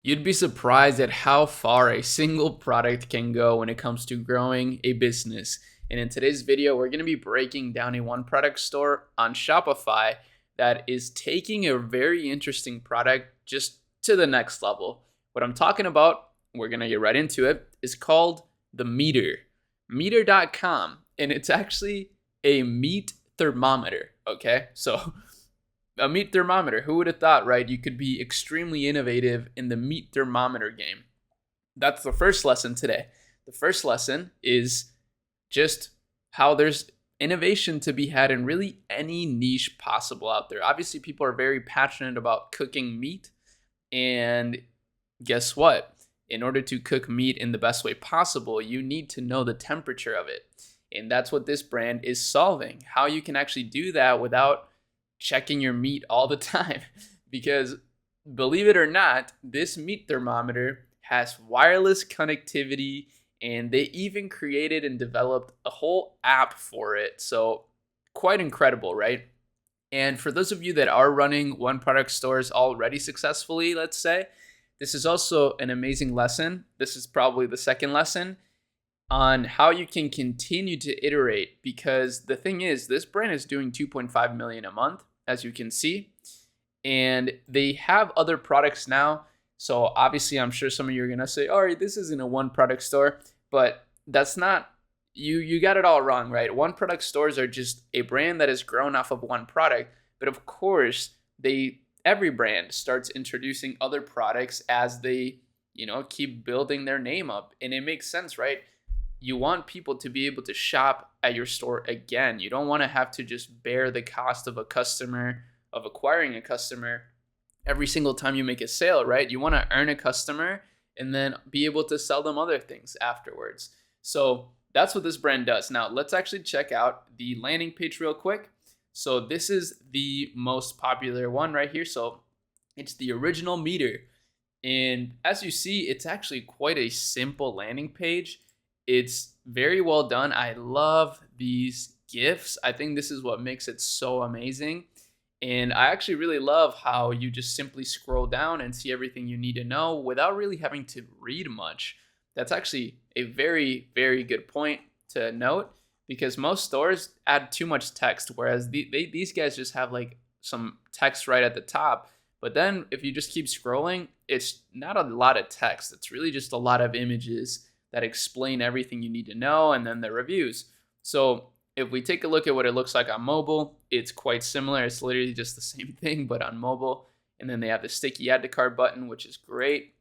You'd be surprised at how far a single product can go when it comes to growing a business. And in today's video, we're going to be breaking down a one product store on Shopify that is taking a very interesting product just to the next level. What I'm talking about, we're going to get right into it, is called the Meter, meter.com. And it's actually a meat thermometer. Okay. So a meat thermometer. Who would have thought, right? You could be extremely innovative in the meat thermometer game. That's the first lesson today. The first lesson is just how there's innovation to be had in really any niche possible out there. Obviously, people are very passionate about cooking meat. And guess what? In order to cook meat in the best way possible, you need to know the temperature of it. And that's what this brand is solving. How you can actually do that without checking your meat all the time. Because believe it or not, this meat thermometer has wireless connectivity, and they even created and developed a whole app for it. So quite incredible, right? And for those of you that are running one product stores already successfully, let's say, this is also an amazing lesson. This is probably the second lesson on how you can continue to iterate, because the thing is, this brand is doing 2.5 million a month, as you can see, and they have other products now. So obviously, I'm sure some of you are gonna say, all right, this isn't a one product store, but that's not, you got it all wrong, right? One product stores are just a brand that has grown off of one product. But of course, every brand starts introducing other products as they keep building their name up. And it makes sense, right? You want people to be able to shop at your store again. You don't want to have to just bear the cost of acquiring a customer every single time you make a sale, right? You want to earn a customer and then be able to sell them other things afterwards. So that's what this brand does. Now, let's actually check out the landing page real quick. So this is the most popular one right here. So it's the original meter. And as you see, it's actually quite a simple landing page. It's very well done. I love these GIFs. I think this is what makes it so amazing. And I actually really love how you just simply scroll down and see everything you need to know without really having to read much. That's actually a very, very good point to note, because most stores add too much text, whereas these guys just have like some text right at the top. But then if you just keep scrolling, it's not a lot of text. It's really just a lot of images that explain everything you need to know, and then the reviews. So if we take a look at what it looks like on mobile, it's quite similar. It's literally just the same thing, but on mobile. And then they have the sticky add to cart button, which is great.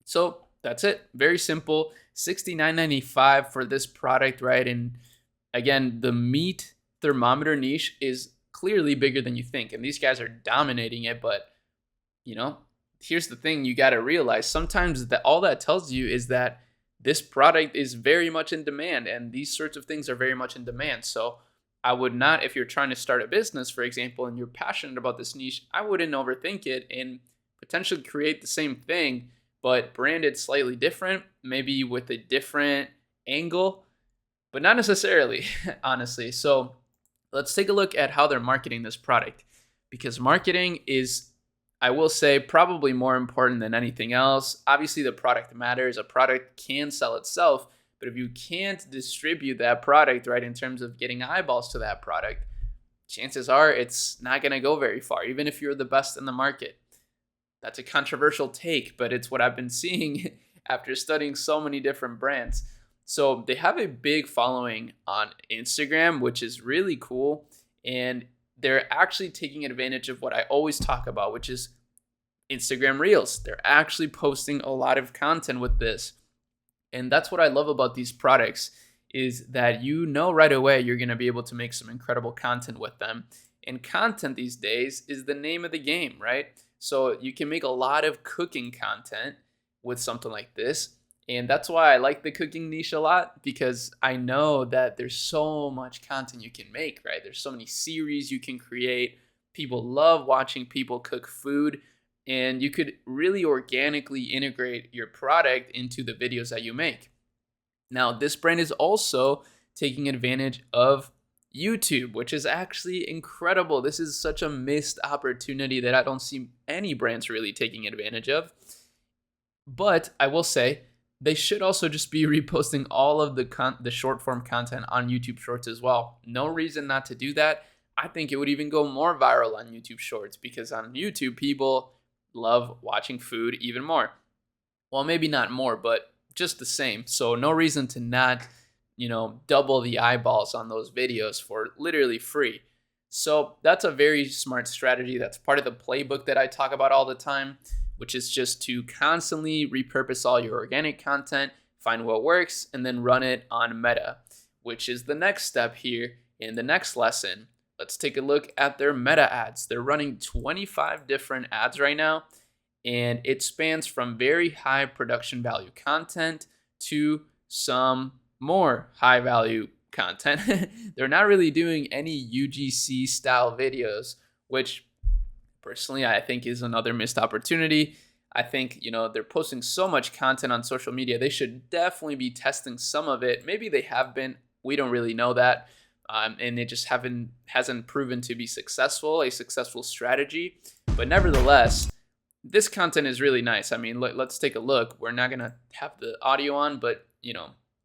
So that's it. Very simple. $69.95 for this product, right? And again, the meat thermometer niche is clearly bigger than you think. And these guys are dominating it. But, here's the thing you got to realize. Sometimes all that tells you is that this product is very much in demand, and these sorts of things are very much in demand. So I would not, if you're trying to start a business, for example, and you're passionate about this niche, I wouldn't overthink it and potentially create the same thing, but brand it slightly different, maybe with a different angle, but not necessarily, honestly. So let's take a look at how they're marketing this product, because marketing is, I will say, probably more important than anything else. Obviously, the product matters. A product can sell itself, but if you can't distribute that product, right, in terms of getting eyeballs to that product, chances are it's not going to go very far, even if you're the best in the market. That's a controversial take, but it's what I've been seeing after studying so many different brands. So they have a big following on Instagram, which is really cool. And they're actually taking advantage of what I always talk about, which is Instagram Reels. They're actually posting a lot of content with this. And that's what I love about these products, is that right away you're going to be able to make some incredible content with them. And content these days is the name of the game, right? So you can make a lot of cooking content with something like this. And that's why I like the cooking niche a lot, because I know that there's so much content you can make, right? There's so many series you can create. People love watching people cook food, and you could really organically integrate your product into the videos that you make. Now, this brand is also taking advantage of YouTube, which is actually incredible. This is such a missed opportunity that I don't see any brands really taking advantage of. But I will say they should also just be reposting all of the short form content on YouTube Shorts as well. No reason not to do that. I think it would even go more viral on YouTube Shorts because on YouTube people love watching food even more. Well, maybe not more, but just the same. So no reason to not, double the eyeballs on those videos for literally free. So that's a very smart strategy. That's part of the playbook that I talk about all the time, which is just to constantly repurpose all your organic content, find what works, and then run it on Meta, which is the next step here in the next lesson. Let's take a look at their Meta ads. They're running 25 different ads right now, and it spans from very high production value content to some more high value content. They're not really doing any UGC style videos, which personally I think is another missed opportunity. I think, they're posting so much content on social media. They should definitely be testing some of it. Maybe they have been. We don't really know that. And it just hasn't proven to be a successful strategy. But nevertheless, this content is really nice. I mean, let's take a look. We're not going to have the audio on, but,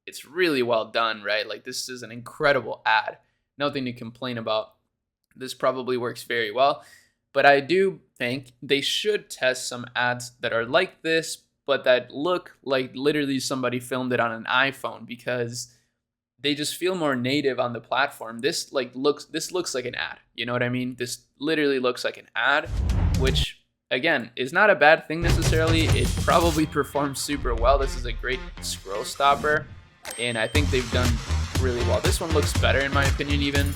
it's really well done, right? Like, this is an incredible ad. Nothing to complain about. This probably works very well. But I do think they should test some ads that are like this, but that look like literally somebody filmed it on an iPhone, because they just feel more native on the platform. This looks like an ad. You know what I mean? This literally looks like an ad, which again is not a bad thing necessarily. It probably performs super well. This is a great scroll stopper, and I think they've done really well. This one looks better in my opinion even.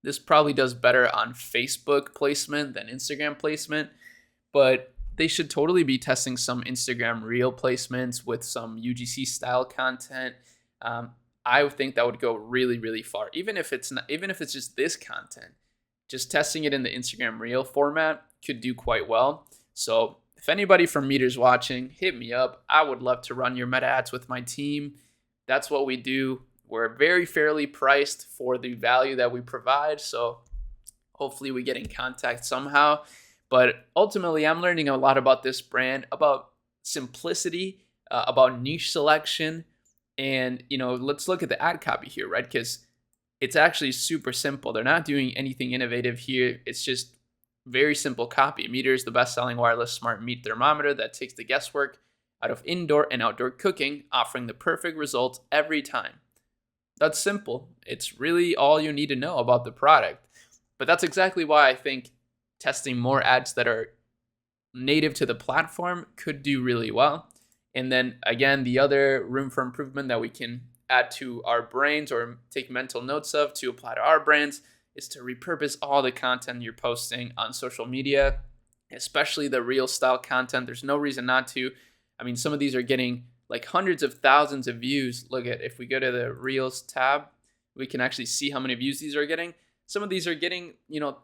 This probably does better on Facebook placement than Instagram placement, but they should totally be testing some Instagram reel placements with some UGC style content. I think that would go really, really far. Even if it's just this content, just testing it in the Instagram reel format could do quite well. So if anybody from Meter's watching, hit me up. I would love to run your Meta ads with my team. That's what we do. We're very fairly priced for the value that we provide. So hopefully we get in contact somehow. But ultimately, I'm learning a lot about this brand, about simplicity, about niche selection. And, let's look at the ad copy here, right? Because it's actually super simple. They're not doing anything innovative here. It's just very simple copy. Meter is the best-selling wireless smart meat thermometer that takes the guesswork out of indoor and outdoor cooking, offering the perfect results every time. That's simple. It's really all you need to know about the product. But that's exactly why I think testing more ads that are native to the platform could do really well. And then again, the other room for improvement that we can add to our brains or take mental notes of to apply to our brands is to repurpose all the content you're posting on social media, especially the reel style content. There's no reason not to. I mean, some of these are getting like hundreds of thousands of views. Look at, if we go to the Reels tab, we can actually see how many views these are getting. Some of these are getting, like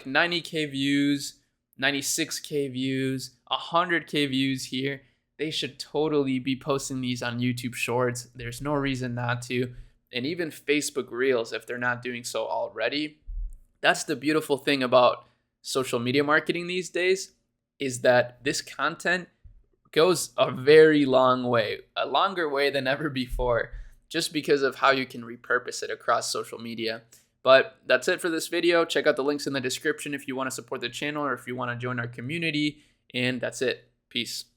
90K views, 96K views, 100K views here. They should totally be posting these on YouTube Shorts. There's no reason not to. And even Facebook Reels, if they're not doing so already. That's the beautiful thing about social media marketing these days, is that this content goes a very long way, a longer way than ever before, just because of how you can repurpose it across social media. But that's it for this video. Check out the links in the description if you want to support the channel or if you want to join our community. And that's it. Peace.